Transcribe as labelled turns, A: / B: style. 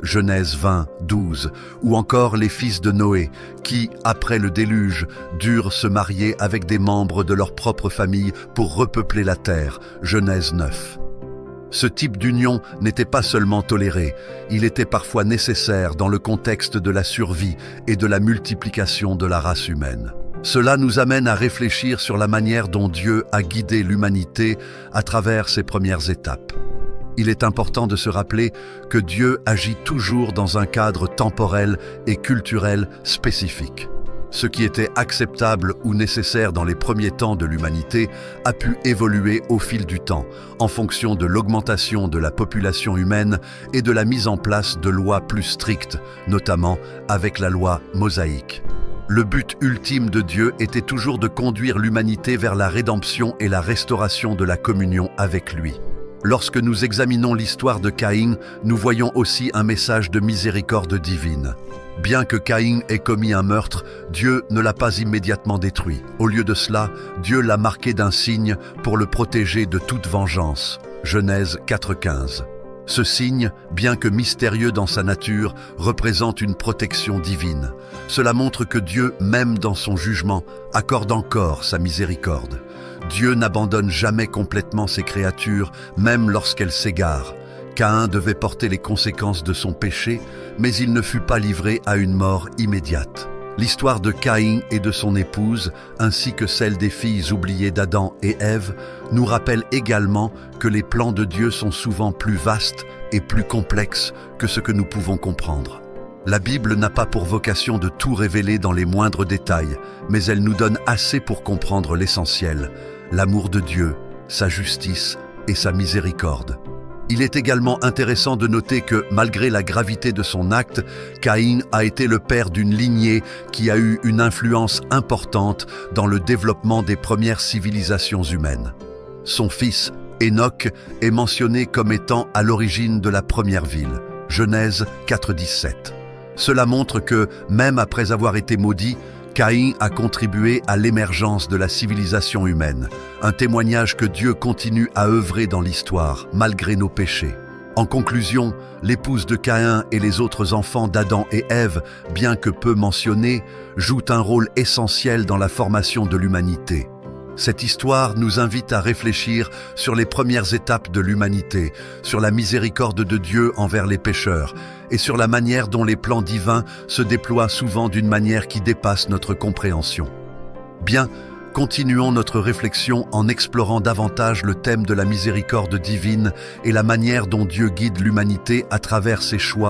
A: Genèse 20, 12, ou encore les fils de Noé, qui, après le déluge, durent se marier avec des membres de leur propre famille pour repeupler la terre, Genèse 9. Ce type d'union n'était pas seulement toléré, il était parfois nécessaire dans le contexte de la survie et de la multiplication de la race humaine. Cela nous amène à réfléchir sur la manière dont Dieu a guidé l'humanité à travers ses premières étapes. Il est important de se rappeler que Dieu agit toujours dans un cadre temporel et culturel spécifique. Ce qui était acceptable ou nécessaire dans les premiers temps de l'humanité a pu évoluer au fil du temps, en fonction de l'augmentation de la population humaine et de la mise en place de lois plus strictes, notamment avec la loi mosaïque. Le but ultime de Dieu était toujours de conduire l'humanité vers la rédemption et la restauration de la communion avec lui. Lorsque nous examinons l'histoire de Caïn, nous voyons aussi un message de miséricorde divine. Bien que Caïn ait commis un meurtre, Dieu ne l'a pas immédiatement détruit. Au lieu de cela, Dieu l'a marqué d'un signe pour le protéger de toute vengeance. Genèse 4:15. Ce signe, bien que mystérieux dans sa nature, représente une protection divine. Cela montre que Dieu, même dans son jugement, accorde encore sa miséricorde. Dieu n'abandonne jamais complètement ses créatures, même lorsqu'elles s'égarent. Caïn devait porter les conséquences de son péché, mais il ne fut pas livré à une mort immédiate. L'histoire de Caïn et de son épouse, ainsi que celle des filles oubliées d'Adam et Ève, nous rappelle également que les plans de Dieu sont souvent plus vastes et plus complexes que ce que nous pouvons comprendre. La Bible n'a pas pour vocation de tout révéler dans les moindres détails, mais elle nous donne assez pour comprendre l'essentiel, l'amour de Dieu, sa justice et sa miséricorde. Il est également intéressant de noter que, malgré la gravité de son acte, Caïn a été le père d'une lignée qui a eu une influence importante dans le développement des premières civilisations humaines. Son fils, Enoch, est mentionné comme étant à l'origine de la première ville, Genèse 4:17. Cela montre que, même après avoir été maudit, Caïn a contribué à l'émergence de la civilisation humaine, un témoignage que Dieu continue à œuvrer dans l'histoire, malgré nos péchés. En conclusion, l'épouse de Caïn et les autres enfants d'Adam et Ève, bien que peu mentionnés, jouent un rôle essentiel dans la formation de l'humanité. Cette histoire nous invite à réfléchir sur les premières étapes de l'humanité, sur la miséricorde de Dieu envers les pécheurs et sur la manière dont les plans divins se déploient souvent d'une manière qui dépasse notre compréhension. Bien, continuons notre réflexion en explorant davantage le thème de la miséricorde divine et la manière dont Dieu guide l'humanité à travers ses choix